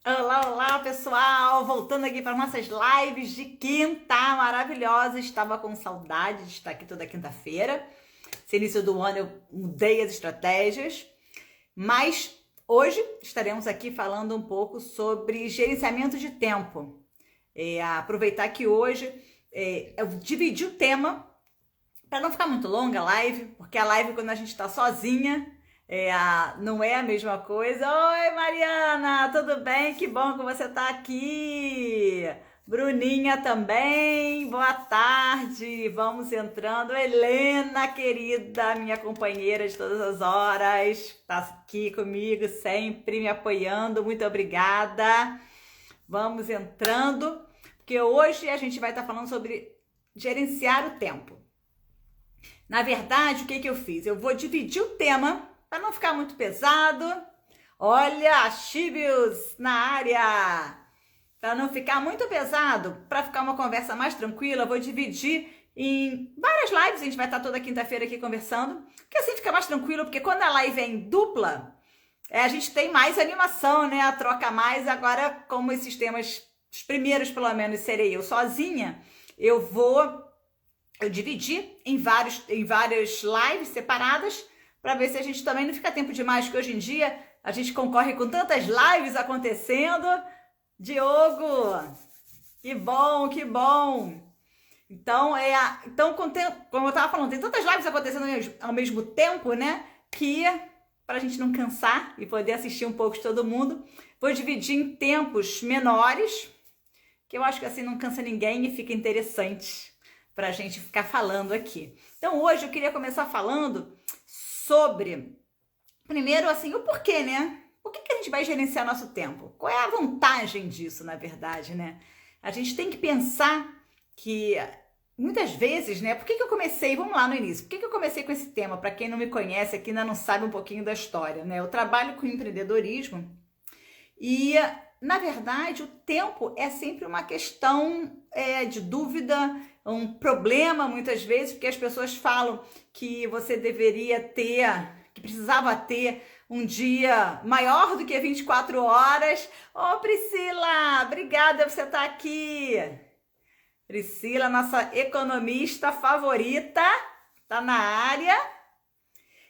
Olá, olá, pessoal! Voltando aqui para nossas lives de quinta maravilhosa. Estava com saudade de estar aqui toda quinta-feira. Esse início do ano eu mudei as estratégias, mas hoje estaremos aqui falando um pouco sobre gerenciamento de tempo. Aproveitar que hoje eu dividi o tema para não ficar muito longa a live, porque a live quando a gente está sozinha não é a mesma coisa. Oi, Mariana, tudo bem? Que bom que você está aqui. Bruninha também, boa tarde. Vamos entrando. Helena, querida, minha companheira de todas as horas, está aqui comigo sempre, me apoiando. Muito obrigada. Vamos entrando, porque hoje a gente vai estar falando sobre gerenciar o tempo. Na verdade, o que eu fiz? Eu vou dividir o tema para não ficar muito pesado. Olha, Chibius na área! Para não ficar muito pesado, para ficar uma conversa mais tranquila, eu vou dividir em várias lives. A gente vai estar toda quinta-feira aqui conversando, que assim fica mais tranquilo, porque quando a live é em dupla, a gente tem mais animação, né? A troca mais. Agora, como esses temas, os primeiros pelo menos, serei eu sozinha, eu dividi em várias lives separadas, para ver se a gente também não fica tempo demais, porque hoje em dia a gente concorre com tantas lives acontecendo. Diogo, que bom, que bom. Então, como eu estava falando, tem tantas lives acontecendo ao mesmo tempo, né? Que para a gente não cansar e poder assistir um pouco de todo mundo, vou dividir em tempos menores, que eu acho que assim não cansa ninguém e fica interessante para a gente ficar falando aqui. Então, hoje eu queria começar falando sobre, primeiro, assim, o porquê, né? Por que a gente vai gerenciar nosso tempo? Qual é a vantagem disso, na verdade, né? A gente tem que pensar que, muitas vezes, né? Por que eu comecei, vamos lá no início, por que eu comecei com esse tema? Para quem não me conhece aqui, ainda não sabe um pouquinho da história, né? Eu trabalho com empreendedorismo e, na verdade, o tempo é sempre uma questão de dúvida, um problema muitas vezes, porque as pessoas falam que você deveria ter, que precisava ter um dia maior do que 24 horas. Ô, Priscila, obrigada por você estar aqui. Priscila, nossa economista favorita, tá na área.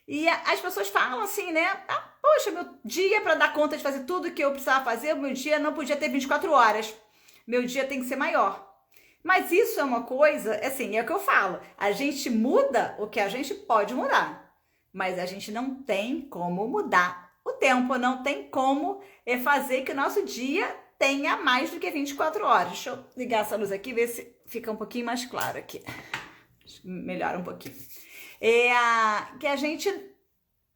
E as pessoas falam assim, né? Poxa, meu dia para dar conta de fazer tudo que eu precisava fazer, meu dia não podia ter 24 horas. Meu dia tem que ser maior. Mas isso é uma coisa, assim, é o que eu falo. A gente muda o que a gente pode mudar, mas a gente não tem como mudar o tempo, não tem como fazer que o nosso dia tenha mais do que 24 horas. Deixa eu ligar essa luz aqui, ver se fica um pouquinho mais claro aqui. Melhora um pouquinho. Que a gente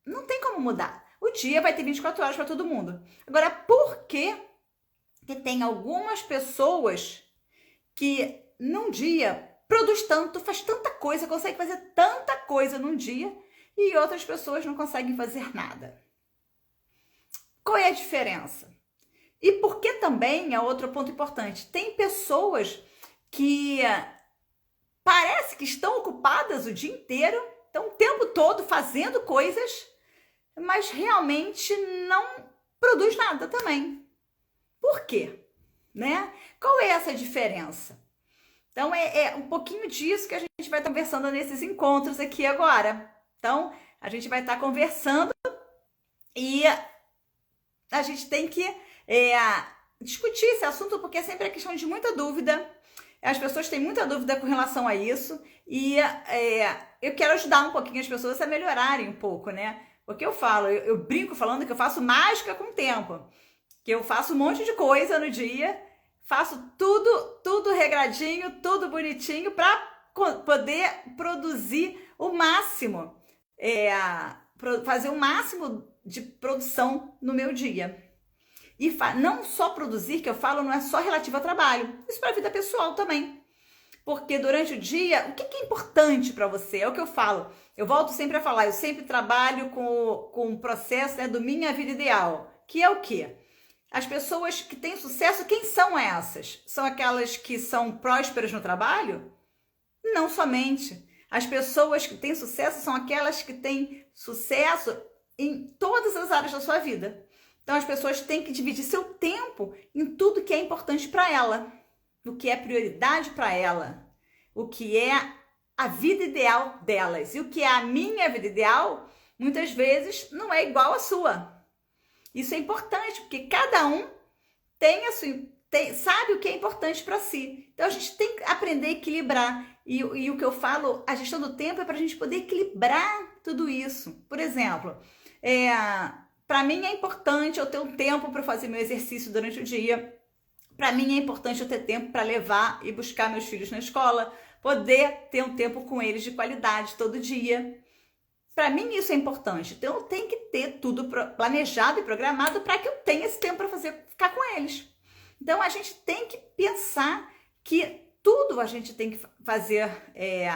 não tem como mudar. O dia vai ter 24 horas para todo mundo. Agora, por que tem algumas pessoas que num dia produz tanto, faz tanta coisa, consegue fazer tanta coisa num dia, e outras pessoas não conseguem fazer nada? Qual é a diferença? E por que também, é outro ponto importante, tem pessoas que parece que estão ocupadas o dia inteiro, estão o tempo todo fazendo coisas, mas realmente não produz nada também. Por quê? Né? Qual é essa diferença? Então, é um pouquinho disso que a gente vai estar conversando nesses encontros aqui agora. Então, a gente vai estar conversando e a gente tem que discutir esse assunto, porque é sempre a questão de muita dúvida. As pessoas têm muita dúvida com relação a isso e eu quero ajudar um pouquinho as pessoas a melhorarem um pouco, né? Porque eu falo, eu brinco falando que eu faço mágica com o tempo, que eu faço um monte de coisa no dia, faço tudo regradinho, tudo bonitinho para poder produzir o máximo, fazer o máximo de produção no meu dia. E não só produzir, que eu falo, não é só relativo ao trabalho, isso para a vida pessoal também. Porque durante o dia, o que é importante para você? É o que eu falo. Eu volto sempre a falar, eu sempre trabalho com o processo, né, do Minha Vida Ideal, que é o quê? As pessoas que têm sucesso, quem são essas? São aquelas que são prósperas no trabalho? Não somente. As pessoas que têm sucesso são aquelas que têm sucesso em todas as áreas da sua vida. Então, as pessoas têm que dividir seu tempo em tudo que é importante para ela, o que é prioridade para ela, o que é a vida ideal delas. E o que é a minha vida ideal, muitas vezes, não é igual à sua. Isso é importante, porque cada um tem a sua, sabe o que é importante para si. Então, a gente tem que aprender a equilibrar. E o que eu falo, a gestão do tempo é para a gente poder equilibrar tudo isso. Por exemplo, para mim é importante eu ter um tempo para fazer meu exercício durante o dia. Para mim é importante eu ter tempo para levar e buscar meus filhos na escola, poder ter um tempo com eles de qualidade todo dia. Para mim isso é importante. Então eu tenho que ter tudo planejado e programado para que eu tenha esse tempo para ficar com eles. Então a gente tem que pensar que tudo a gente tem que fazer,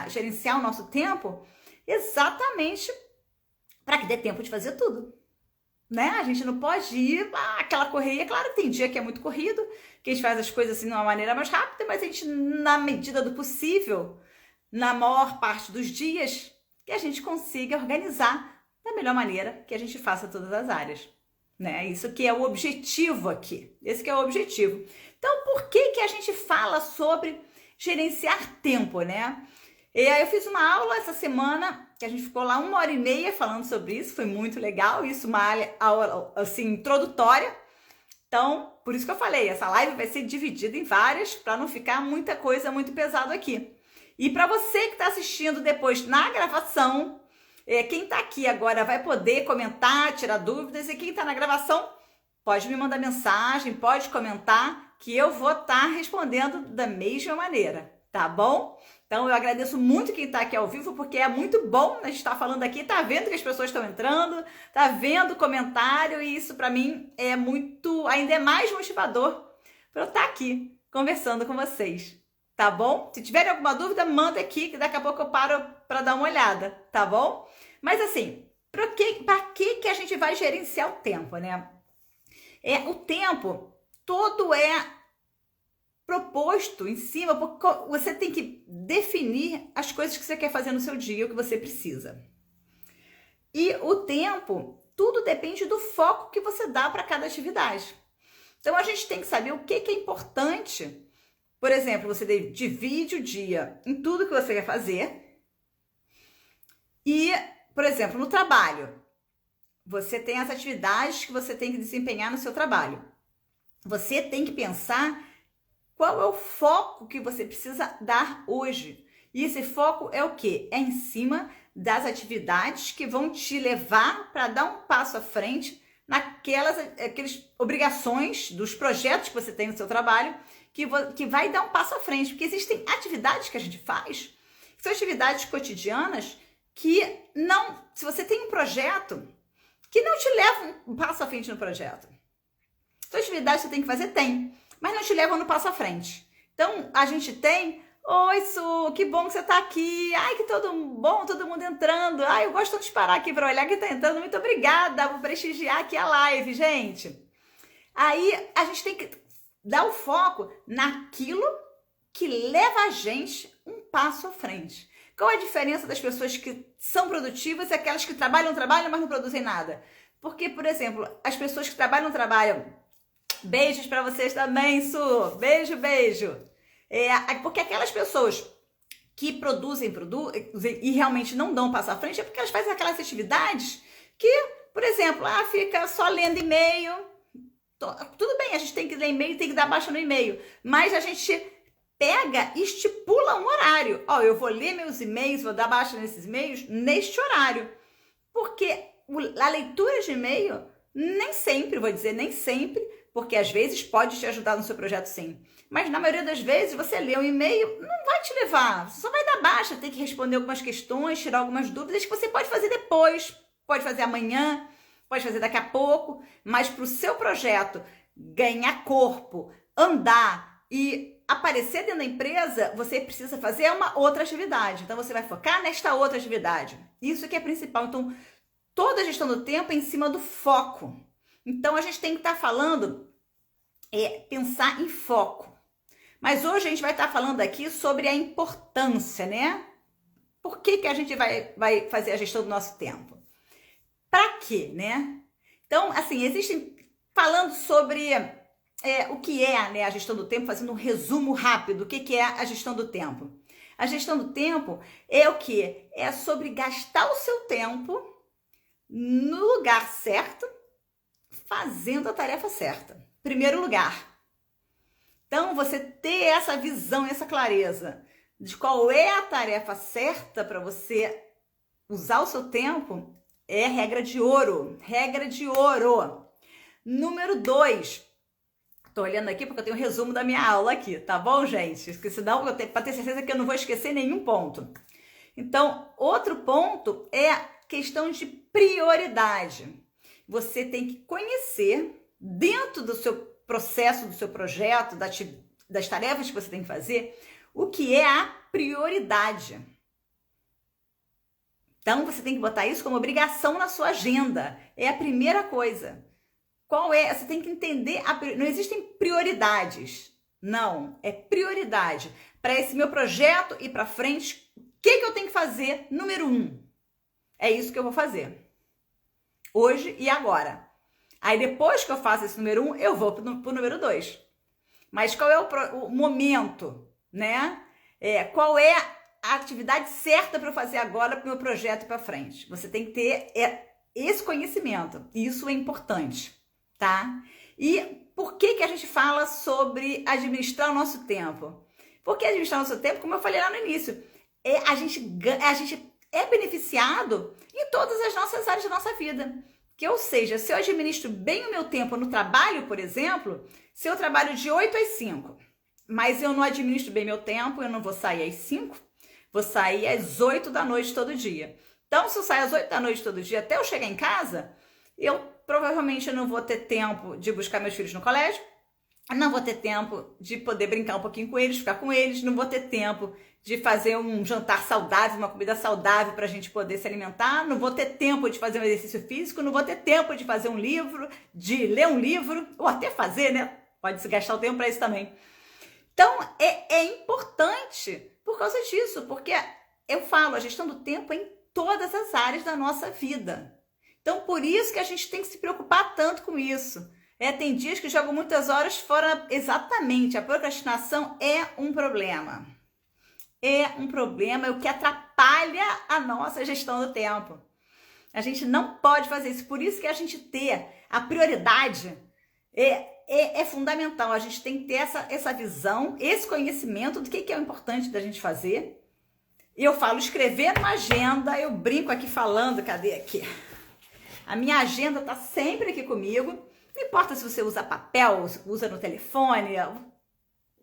gerenciar o nosso tempo exatamente para que dê tempo de fazer tudo. Né? A gente não pode ir aquela correria. Claro que tem dia que é muito corrido, que a gente faz as coisas assim de uma maneira mais rápida, mas a gente, na medida do possível, na maior parte dos dias, que a gente consiga organizar da melhor maneira que a gente faça todas as áreas. Né? Isso que é o objetivo aqui. Esse que é o objetivo. Então, por que a gente fala sobre gerenciar tempo, né? E aí eu fiz uma aula essa semana, que a gente ficou lá 1h30 falando sobre isso, foi muito legal, isso, uma aula assim, introdutória. Então, por isso que eu falei, essa live vai ser dividida em várias, para não ficar muita coisa muito pesado aqui. E para você que está assistindo depois na gravação, quem está aqui agora vai poder comentar, tirar dúvidas, e quem está na gravação pode me mandar mensagem, pode comentar, que eu vou estar respondendo da mesma maneira, tá bom? Então, eu agradeço muito quem está aqui ao vivo, porque é muito bom a gente estar falando aqui, tá vendo que as pessoas estão entrando, tá vendo o comentário, e isso para mim é muito, ainda é mais motivador para eu estar aqui conversando com vocês, tá bom? Se tiverem alguma dúvida, manda aqui, que daqui a pouco eu paro para dar uma olhada, tá bom? Mas assim, para que a gente vai gerenciar o tempo, né? O tempo todo é proposto em cima, porque você tem que definir as coisas que você quer fazer no seu dia, o que você precisa. E o tempo, tudo depende do foco que você dá para cada atividade. Então, a gente tem que saber o que é importante. Por exemplo, você divide o dia em tudo que você quer fazer. E, por exemplo, no trabalho, você tem as atividades que você tem que desempenhar no seu trabalho. Você tem que pensar qual é o foco que você precisa dar hoje. E esse foco é o quê? É em cima das atividades que vão te levar para dar um passo à frente aquelas obrigações dos projetos que você tem no seu trabalho, que vai dar um passo à frente. Porque existem atividades que a gente faz, que são atividades cotidianas, que não, se você tem um projeto, que não te leva um passo à frente no projeto. São atividades que você tem que fazer? Tem. Mas não te levam no passo à frente. Então, a gente tem... Oi, Su, que bom que você tá aqui. Ai, que todo mundo entrando. Ai, eu gosto tanto de parar aqui para olhar quem tá entrando. Muito obrigada por prestigiar aqui a live, gente. Aí, a gente tem que dar o foco naquilo que leva a gente um passo à frente. Qual é a diferença das pessoas que são produtivas e aquelas que trabalham, mas não produzem nada? Porque, por exemplo, as pessoas que trabalham... Beijos para vocês também, Su. Beijo, beijo. Porque aquelas pessoas que produzem e realmente não dão um passo à frente é porque elas fazem aquelas atividades que, por exemplo, fica só lendo e-mail. Tudo bem, a gente tem que ler e-mail, tem que dar baixa no e-mail, mas a gente pega e estipula um horário. Eu vou ler meus e-mails, vou dar baixa nesses e-mails neste horário. Porque a leitura de e-mail, nem sempre, porque às vezes pode te ajudar no seu projeto, sim. Mas na maioria das vezes, você lê um e-mail, não vai te levar. Você só vai dar baixa, tem que responder algumas questões, tirar algumas dúvidas que você pode fazer depois. Pode fazer amanhã, pode fazer daqui a pouco. Mas para o seu projeto ganhar corpo, andar e aparecer dentro da empresa, você precisa fazer uma outra atividade. Então, você vai focar nesta outra atividade. Isso que é principal. Então, toda a gestão do tempo é em cima do foco. Então, a gente tem que estar falando, pensar em foco. Mas hoje a gente vai estar falando aqui sobre a importância, né? Por que a gente vai fazer a gestão do nosso tempo? Para quê, né? Então, assim, existem falando sobre o que é, né, a gestão do tempo, fazendo um resumo rápido. O que é a gestão do tempo? A gestão do tempo é o quê? É sobre gastar o seu tempo no lugar certo, fazendo a tarefa certa. Primeiro lugar. Então, você ter essa visão, essa clareza de qual é a tarefa certa para você usar o seu tempo é regra de ouro. Regra de ouro. Número 2. Tô olhando aqui porque eu tenho um resumo da minha aula aqui, tá bom, gente? Porque senão, para ter certeza que eu não vou esquecer nenhum ponto. Então, outro ponto é questão de prioridade. Você tem que conhecer, dentro do seu processo, do seu projeto, das tarefas que você tem que fazer, o que é a prioridade. Então, você tem que botar isso como obrigação na sua agenda. É a primeira coisa. Qual é? Você tem que entender, não existem prioridades. Não, é prioridade. Para esse meu projeto ir para frente, o que eu tenho que fazer? Número 1. É isso que eu vou fazer. Hoje e agora. Aí depois que eu faço esse número 1, eu vou para o número 2. Mas qual é o momento, né? Qual é a atividade certa para eu fazer agora para o meu projeto ir para frente? Você tem que ter esse conhecimento. Isso é importante. Tá? E por que a gente fala sobre administrar o nosso tempo? Porque administrar o nosso tempo, como eu falei lá no início, a gente é beneficiado em todas as nossas áreas da nossa vida. Ou seja, se eu administro bem o meu tempo no trabalho, por exemplo, se eu trabalho de 8 às 5, mas eu não administro bem meu tempo, eu não vou sair às 5, vou sair às 8 da noite todo dia. Então, se eu sair às 8 da noite todo dia, até eu chegar em casa, provavelmente eu não vou ter tempo de buscar meus filhos no colégio, não vou ter tempo de poder brincar um pouquinho com eles, ficar com eles, não vou ter tempo de fazer um jantar saudável, uma comida saudável para a gente poder se alimentar, não vou ter tempo de fazer um exercício físico, não vou ter tempo de fazer um livro, de ler um livro, ou até fazer, né? Pode-se gastar o tempo para isso também. Então, é importante por causa disso, porque eu falo, a gestão do tempo é em todas as áreas da nossa vida. Então, por isso que a gente tem que se preocupar tanto com isso. Tem dias que jogam muitas horas fora. Exatamente, a procrastinação é um problema. É um problema, é o que atrapalha a nossa gestão do tempo. A gente não pode fazer isso. Por isso que a gente ter a prioridade é fundamental. A gente tem que ter essa visão, esse conhecimento do que é o importante da gente fazer. Eu falo escrever numa agenda, eu brinco aqui falando, cadê aqui? A minha agenda está sempre aqui comigo. Não importa se você usa papel, se usa no telefone,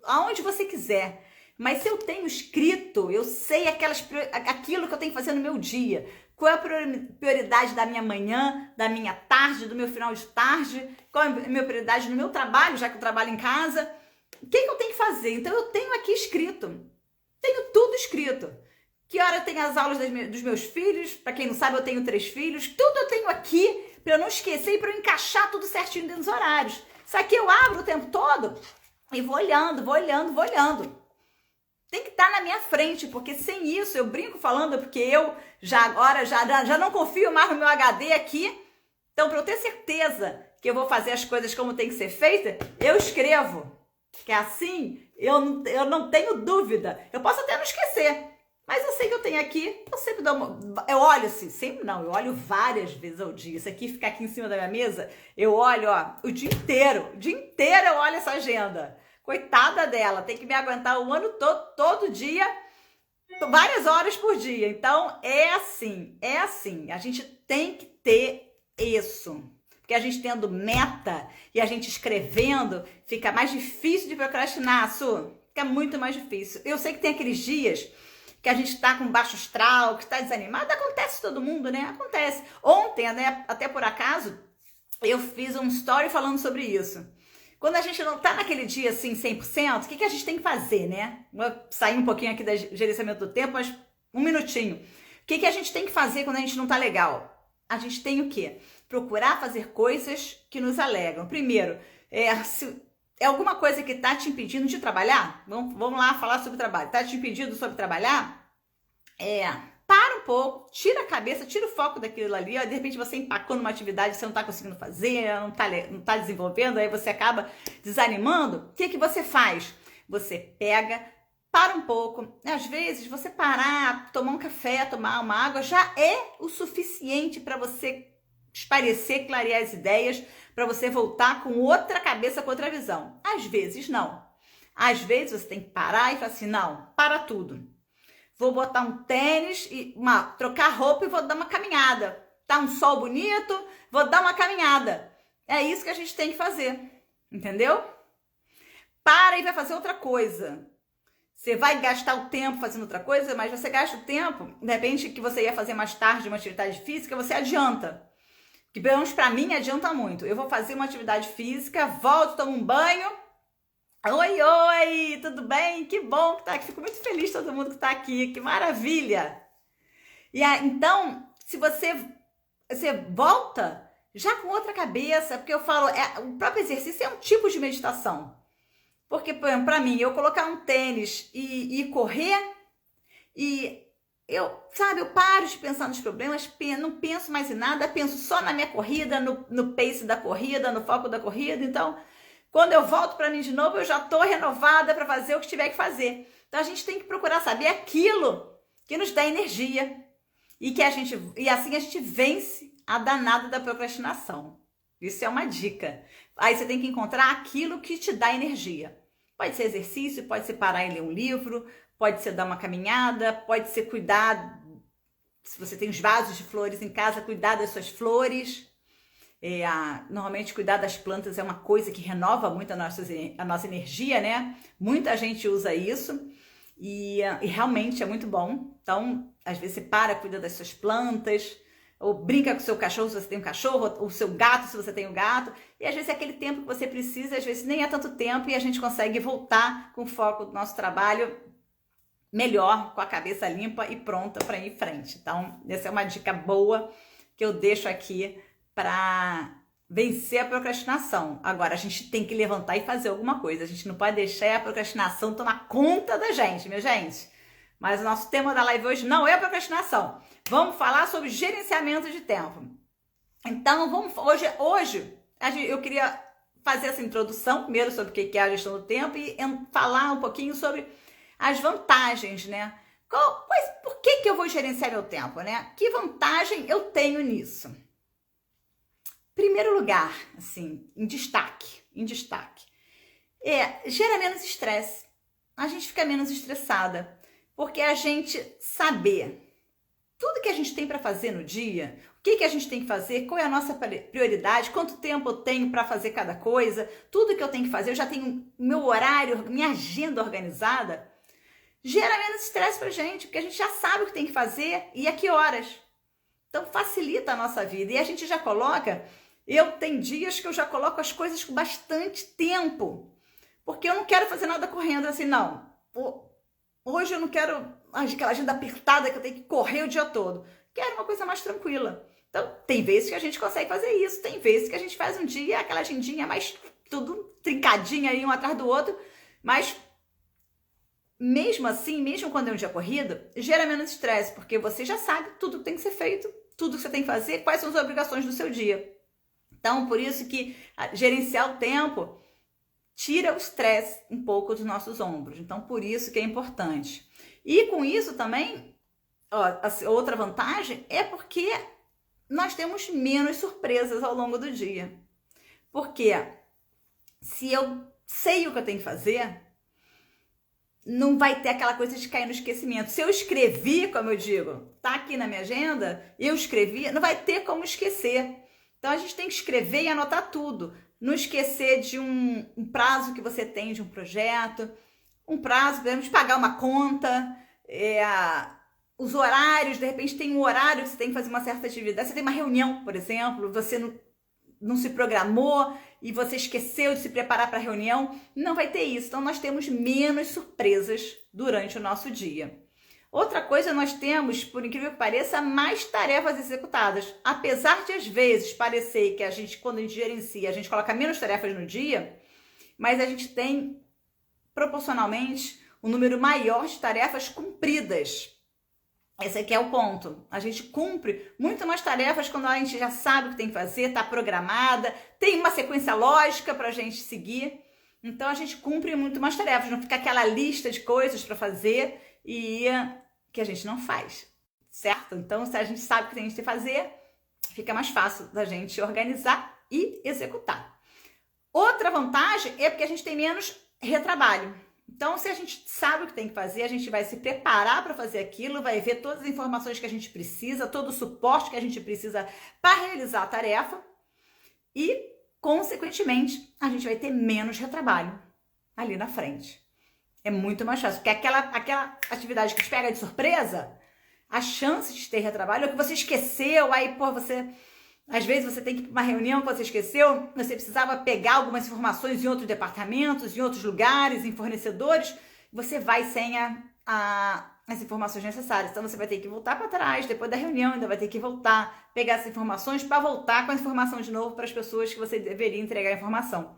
aonde você quiser. Mas se eu tenho escrito, eu sei aquilo que eu tenho que fazer no meu dia. Qual é a prioridade da minha manhã, da minha tarde, do meu final de tarde? Qual é a minha prioridade no meu trabalho, já que eu trabalho em casa? O que eu tenho que fazer? Então eu tenho aqui escrito. Tenho tudo escrito. Que hora tem as aulas dos meus filhos? Para quem não sabe, eu tenho 3 filhos. Tudo eu tenho aqui para eu não esquecer e para eu encaixar tudo certinho dentro dos horários. Isso aqui eu abro o tempo todo e vou olhando. Tem que estar na minha frente, porque sem isso, eu brinco falando, porque eu já não confio mais no meu HD aqui. Então, para eu ter certeza que eu vou fazer as coisas como tem que ser feita, eu escrevo. Que assim, eu não tenho dúvida. Eu posso até não esquecer. Mas eu sei que eu tenho aqui, eu sempre dou eu olho assim, sempre não, eu olho várias vezes ao dia. Isso aqui fica aqui em cima da minha mesa, eu olho, o dia inteiro eu olho essa agenda. Coitada dela, tem que me aguentar o ano todo dia, várias horas por dia. Então, é assim, a gente tem que ter isso. Porque a gente tendo meta e a gente escrevendo, fica mais difícil de procrastinar, fica muito mais difícil. Eu sei que tem aqueles dias que a gente tá com baixo astral, que tá desanimado, acontece todo mundo, né? Acontece. Ontem, né, até por acaso, eu fiz um story falando sobre isso. Quando a gente não tá naquele dia assim 100%, o que a gente tem que fazer, né? Vou sair um pouquinho aqui do gerenciamento do tempo, mas um minutinho. O que a gente tem que fazer quando a gente não tá legal? A gente tem o quê? Procurar fazer coisas que nos alegram. Primeiro, se é alguma coisa que tá te impedindo de trabalhar? Vamos lá falar sobre trabalho. Tá te impedindo sobre trabalhar? Para um um pouco, tira a cabeça, tira o foco daquilo ali, ó, de repente você empacou numa atividade que você não está conseguindo fazer, não tá desenvolvendo, aí você acaba desanimando. O que que você faz? Você pega, para um pouco, às vezes você parar, tomar um café, tomar uma água, já é o suficiente para você esparecer, clarear as ideias, para você voltar com outra cabeça, com outra visão. Às vezes não. Às vezes você tem que parar e falar assim, não, para tudo. Vou botar um tênis, trocar roupa e vou dar uma caminhada. Tá um sol bonito, vou dar uma caminhada. É isso que a gente tem que fazer, entendeu? Para e vai fazer outra coisa. Você vai gastar o tempo fazendo outra coisa, mas você gasta o tempo, de repente, que você ia fazer mais tarde uma atividade física, você adianta. Que pelo menos pra mim adianta muito. Eu vou fazer uma atividade física, volto, tomo um banho. Oi, oi, tudo bem? Que bom que tá aqui. Fico muito feliz todo mundo que tá aqui. Que maravilha! Então, se você volta já com outra cabeça, porque eu falo, o próprio exercício é um tipo de meditação. Porque, por exemplo, para mim, eu colocar um tênis e correr, e eu paro de pensar nos problemas, não penso mais em nada, penso só na minha corrida, no pace da corrida, no foco da corrida. Então, quando eu volto para mim de novo, eu já estou renovada para fazer o que tiver que fazer. Então, a gente tem que procurar saber aquilo que nos dá energia e assim a gente vence a danada da procrastinação. Isso é uma dica. Aí você tem que encontrar aquilo que te dá energia. Pode ser exercício, pode ser parar e ler um livro, pode ser dar uma caminhada, pode ser cuidar, se você tem os vasos de flores em casa, cuidar das suas flores. Normalmente cuidar das plantas é uma coisa que renova muito a nossa energia, né? Muita gente usa isso e realmente é muito bom. Então, às vezes você cuida das suas plantas, ou brinca com o seu cachorro se você tem um cachorro, ou o seu gato se você tem um gato, e às vezes é aquele tempo que você precisa, às vezes nem é tanto tempo, e a gente consegue voltar com o foco do nosso trabalho melhor, com a cabeça limpa e pronta para ir em frente. Então, essa é uma dica boa que eu deixo aqui para vencer a procrastinação. Agora, a gente tem que levantar e fazer alguma coisa, a gente não pode deixar a procrastinação tomar conta da gente, minha gente. Mas o nosso tema da live hoje não é procrastinação. Vamos falar sobre gerenciamento de tempo. Então, hoje eu queria fazer essa introdução, primeiro sobre o que é a gestão do tempo e falar um pouquinho sobre as vantagens, né? Por que eu vou gerenciar meu tempo, né? Que vantagem eu tenho nisso? Primeiro lugar, assim, em destaque, gera menos estresse. A gente fica menos estressada. Porque a gente saber tudo que a gente tem para fazer no dia, o que a gente tem que fazer, qual é a nossa prioridade, quanto tempo eu tenho para fazer cada coisa, tudo que eu tenho que fazer, eu já tenho meu horário, minha agenda organizada, gera menos estresse pra gente, porque a gente já sabe o que tem que fazer e a que horas. Então facilita a nossa vida e a gente já coloca, tem dias que eu já coloco as coisas com bastante tempo, porque eu não quero fazer nada correndo assim, não. Hoje eu não quero aquela agenda apertada que eu tenho que correr o dia todo. Quero uma coisa mais tranquila. Então, tem vezes que a gente consegue fazer isso. Tem vezes que a gente faz um dia, aquela agendinha mais tudo trincadinha aí um atrás do outro. Mas, mesmo assim, mesmo quando é um dia corrido, gera menos estresse. Porque você já sabe tudo que tem que ser feito, tudo que você tem que fazer, quais são as obrigações do seu dia. Então, por isso que gerenciar o tempo tira o estresse um pouco dos nossos ombros. Então, por isso que é importante. E com isso também, a outra vantagem é porque nós temos menos surpresas ao longo do dia. Porque se eu sei o que eu tenho que fazer, não vai ter aquela coisa de cair no esquecimento. Se eu escrevi, como eu digo, tá aqui na minha agenda, eu escrevi, não vai ter como esquecer. Então, a gente tem que escrever e anotar tudo. Não esquecer de um prazo que você tem de um projeto, um prazo, por exemplo, de pagar uma conta, os horários, de repente tem um horário que você tem que fazer uma certa atividade, você tem uma reunião, por exemplo, você não se programou e você esqueceu de se preparar para a reunião, não vai ter isso. Então, nós temos menos surpresas durante o nosso dia. Outra coisa, nós temos, por incrível que pareça, mais tarefas executadas. Apesar de, às vezes, parecer que a gente, quando a gente gerencia, a gente coloca menos tarefas no dia, mas a gente tem, proporcionalmente, um número maior de tarefas cumpridas. Esse aqui é o ponto. A gente cumpre muito mais tarefas quando a gente já sabe o que tem que fazer, está programada, tem uma sequência lógica para a gente seguir. Então a gente cumpre muito mais tarefas, não fica aquela lista de coisas para fazer e que a gente não faz, certo? Então, se a gente sabe o que tem que fazer, fica mais fácil da gente organizar e executar. Outra vantagem é porque a gente tem menos retrabalho. Então, se a gente sabe o que tem que fazer, a gente vai se preparar para fazer aquilo, vai ver todas as informações que a gente precisa, todo o suporte que a gente precisa para realizar a tarefa e, consequentemente, a gente vai ter menos retrabalho ali na frente. É muito mais fácil, porque aquela atividade que te pega de surpresa, a chance de ter retrabalho é que você esqueceu, aí, pô, às vezes você tem que ir para uma reunião que você esqueceu, você precisava pegar algumas informações em outros departamentos, em outros lugares, em fornecedores, você vai sem as informações necessárias. Então você vai ter que voltar para trás, depois da reunião ainda vai ter que voltar, pegar essas informações para voltar com a informação de novo para as pessoas que você deveria entregar a informação.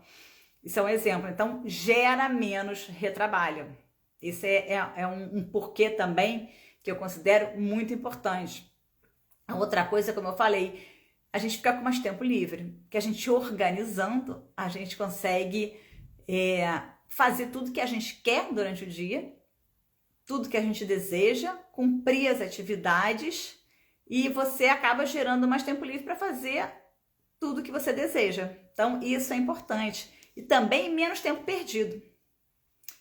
Isso é um exemplo. Então gera menos retrabalho. Isso é um porquê também que eu considero muito importante. A outra coisa, como eu falei, a gente fica com mais tempo livre, que a gente organizando, a gente consegue fazer tudo que a gente quer durante o dia, tudo que a gente deseja, cumprir as atividades e você acaba gerando mais tempo livre para fazer tudo que você deseja. Então, isso é importante. E também menos tempo perdido.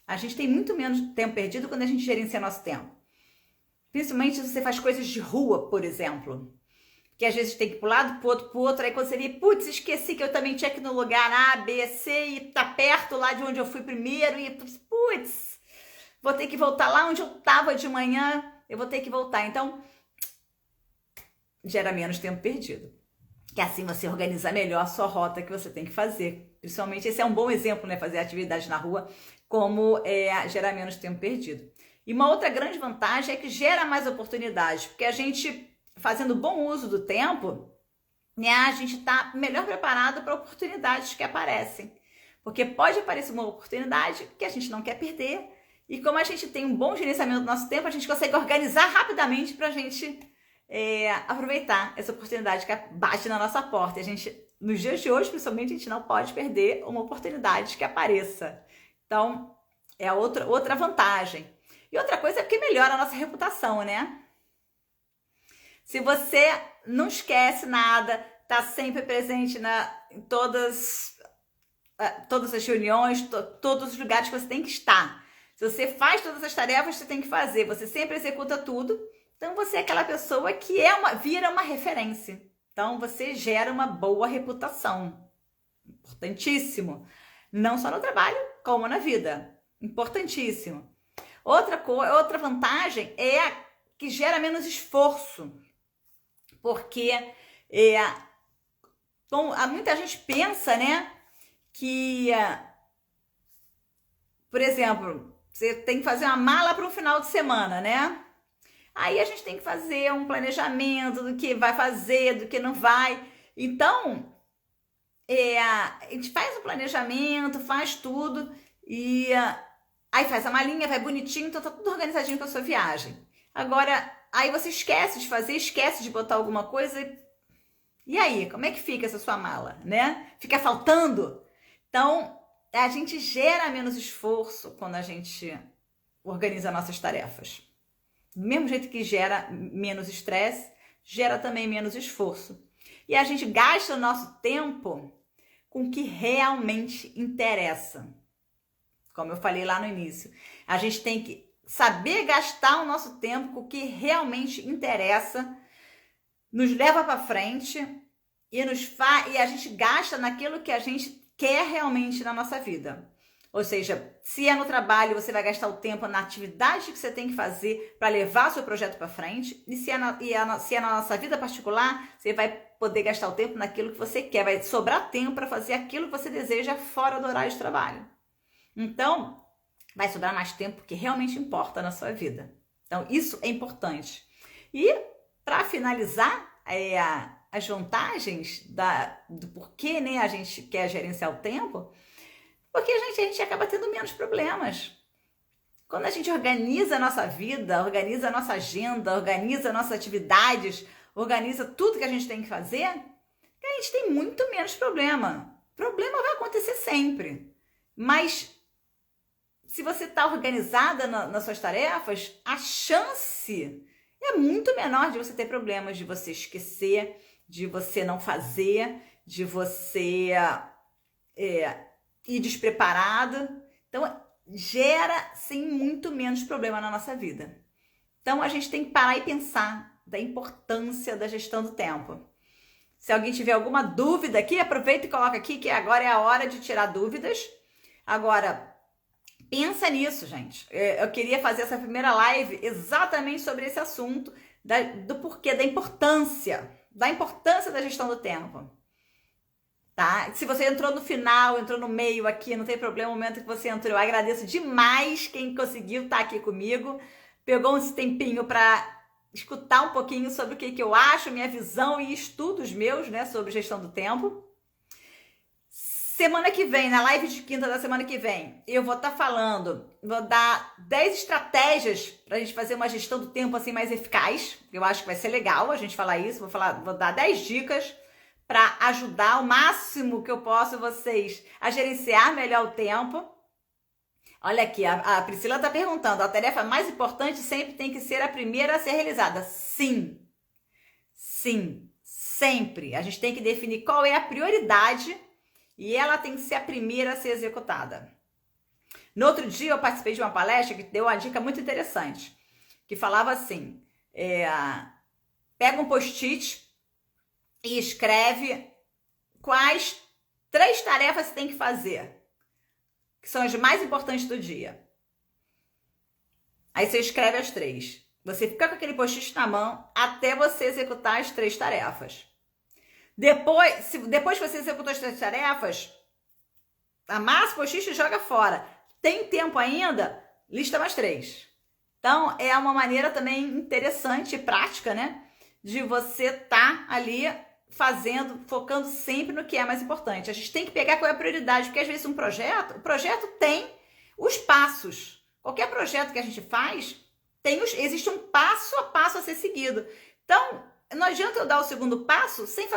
A gente tem muito menos tempo perdido quando a gente gerencia nosso tempo. Principalmente se você faz coisas de rua, por exemplo. Que às vezes tem que ir para um lado, para o outro, aí quando você vê, putz, esqueci que eu também tinha que ir no lugar A, B, C, e tá perto lá de onde eu fui primeiro, e putz, vou ter que voltar lá onde eu estava de manhã, eu vou ter que voltar. Então, gera menos tempo perdido. Que assim você organiza melhor a sua rota que você tem que fazer. Principalmente, esse é um bom exemplo, né? Fazer atividade na rua, como gerar menos tempo perdido. E uma outra grande vantagem é que gera mais oportunidades, porque a gente, fazendo bom uso do tempo, né, a gente está melhor preparado para oportunidades que aparecem. Porque pode aparecer uma oportunidade que a gente não quer perder. E como a gente tem um bom gerenciamento do nosso tempo, a gente consegue organizar rapidamente para a gente aproveitar essa oportunidade que bate na nossa porta. E a gente, nos dias de hoje, principalmente, a gente não pode perder uma oportunidade que apareça. Então, é outra vantagem. E outra coisa é que melhora a nossa reputação, né? Se você não esquece nada, tá sempre presente em todas as reuniões, todos os lugares que você tem que estar. Se você faz todas as tarefas que você tem que fazer, você sempre executa tudo, então você é aquela pessoa que vira uma referência. Então você gera uma boa reputação. Importantíssimo. Não só no trabalho, como na vida. Importantíssimo. Outra vantagem é que gera menos esforço. Porque muita gente pensa, né, que, por exemplo, você tem que fazer uma mala para um final de semana, né? Aí a gente tem que fazer um planejamento do que vai fazer, do que não vai. Então, a gente faz o planejamento, faz tudo e aí faz a malinha, vai bonitinho, então tá tudo organizadinho para a sua viagem. Agora, aí você esquece de fazer, esquece de botar alguma coisa. E aí, como é que fica essa sua mala, né? Fica faltando? Então, a gente gera menos esforço quando a gente organiza nossas tarefas. Do mesmo jeito que gera menos estresse, gera também menos esforço. E a gente gasta o nosso tempo com o que realmente interessa. Como eu falei lá no início, a gente tem que saber gastar o nosso tempo com o que realmente interessa, nos leva para frente e a gente gasta naquilo que a gente quer realmente na nossa vida. Ou seja, se é no trabalho, você vai gastar o tempo na atividade que você tem que fazer para levar o seu projeto para frente. E se é na nossa vida particular, você vai poder gastar o tempo naquilo que você quer. Vai sobrar tempo para fazer aquilo que você deseja fora do horário de trabalho. Então, vai sobrar mais tempo que realmente importa na sua vida. Então, isso é importante. E, para finalizar, as vantagens do porquê, né, a gente quer gerenciar o tempo, porque a gente acaba tendo menos problemas. Quando a gente organiza a nossa vida, organiza a nossa agenda, organiza nossas atividades, organiza tudo que a gente tem que fazer, a gente tem muito menos problema. Problema vai acontecer sempre. Mas se você está organizada nas suas tarefas, a chance é muito menor de você ter problemas, de você esquecer, de você não fazer, de você ir despreparado. Então, gera, sim, muito menos problema na nossa vida. Então, a gente tem que parar e pensar da importância da gestão do tempo. Se alguém tiver alguma dúvida aqui, aproveita e coloca aqui, que agora é a hora de tirar dúvidas. Agora, pensa nisso, gente. Eu queria fazer essa primeira live exatamente sobre esse assunto, do porquê, da importância da gestão do tempo. Tá? Se você entrou no final, entrou no meio aqui, não tem problema, o momento que você entrou, eu agradeço demais quem conseguiu estar aqui comigo, pegou um tempinho para escutar um pouquinho sobre o que eu acho, minha visão e estudos meus, né, sobre gestão do tempo. Semana que vem, na live de quinta da semana que vem, eu vou estar falando, vou dar 10 estratégias para a gente fazer uma gestão do tempo assim mais eficaz. Eu acho que vai ser legal a gente falar isso, vou dar 10 dicas para ajudar o máximo que eu posso vocês a gerenciar melhor o tempo. Olha aqui, a Priscila está perguntando, a tarefa mais importante sempre tem que ser a primeira a ser realizada. Sim, sempre. A gente tem que definir qual é a prioridade e ela tem que ser a primeira a ser executada. No outro dia eu participei de uma palestra que deu uma dica muito interessante, que falava assim, pega um post-it e escreve quais 3 tarefas você tem que fazer, que são as mais importantes do dia. Aí você escreve as 3. Você fica com aquele post-it na mão até você executar as 3 tarefas. Depois que você executou as 3 tarefas, amassa o post-it e joga fora. Tem tempo ainda? Lista mais 3. Então, é uma maneira também interessante e prática, né? De você estar ali focando sempre no que é mais importante. A gente tem que pegar qual é a prioridade, porque às vezes o projeto tem os passos. Qualquer projeto que a gente faz, existe um passo a passo a ser seguido. Então, não adianta eu dar o segundo passo sem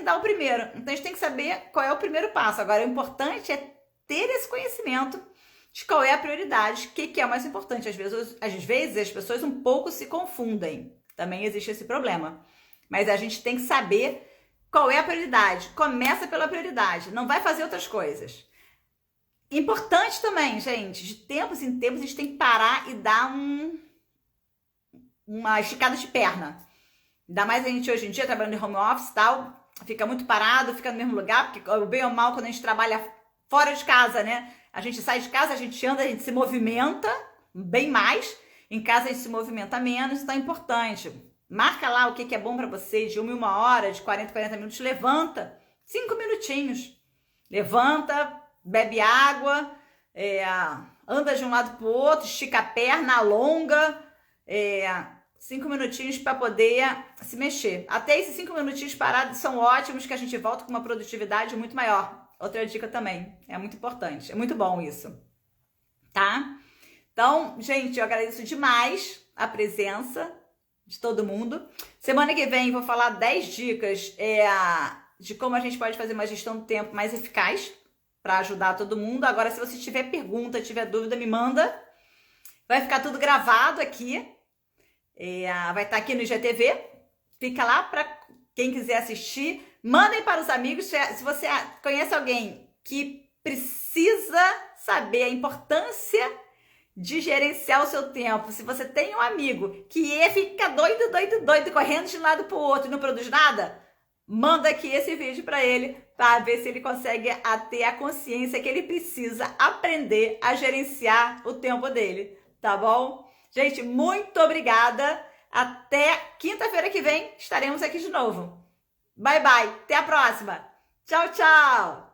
dar o primeiro. Então, a gente tem que saber qual é o primeiro passo. Agora, o importante é ter esse conhecimento de qual é a prioridade, o que é o mais importante. Às vezes as pessoas um pouco se confundem. Também existe esse problema. Mas a gente tem que saber qual é a prioridade? Começa pela prioridade, não vai fazer outras coisas. Importante também, gente, de tempos em tempos a gente tem que parar e dar uma esticada de perna. Ainda mais a gente hoje em dia, trabalhando em home office e tal, fica muito parado, fica no mesmo lugar, porque bem ou mal quando a gente trabalha fora de casa, né? A gente sai de casa, a gente anda, a gente se movimenta bem mais. Em casa a gente se movimenta menos, então é importante. Marca lá o que é bom para você, de 1 em 1 hora, de 40 minutos, levanta, 5 minutinhos. Levanta, bebe água, anda de um lado para o outro, estica a perna, alonga, 5 minutinhos para poder se mexer. Até esses 5 minutinhos parados são ótimos, que a gente volta com uma produtividade muito maior. Outra dica também, é muito importante, é muito bom isso, tá? Então, gente, eu agradeço demais a presença de todo mundo. Semana que vem vou falar 10 dicas de como a gente pode fazer uma gestão do tempo mais eficaz para ajudar todo mundo. Agora, se você tiver pergunta, tiver dúvida, me manda. Vai ficar tudo gravado aqui. Vai estar aqui no IGTV. Fica lá para quem quiser assistir. Mandem para os amigos. Se você conhece alguém que precisa saber a importância de gerenciar o seu tempo. Se você tem um amigo que fica doido, correndo de um lado para o outro e não produz nada, manda aqui esse vídeo para ele, para ver se ele consegue ter a consciência que ele precisa aprender a gerenciar o tempo dele, tá bom? Gente, muito obrigada. Até quinta-feira que vem estaremos aqui de novo. Bye, bye. Até a próxima. Tchau, tchau.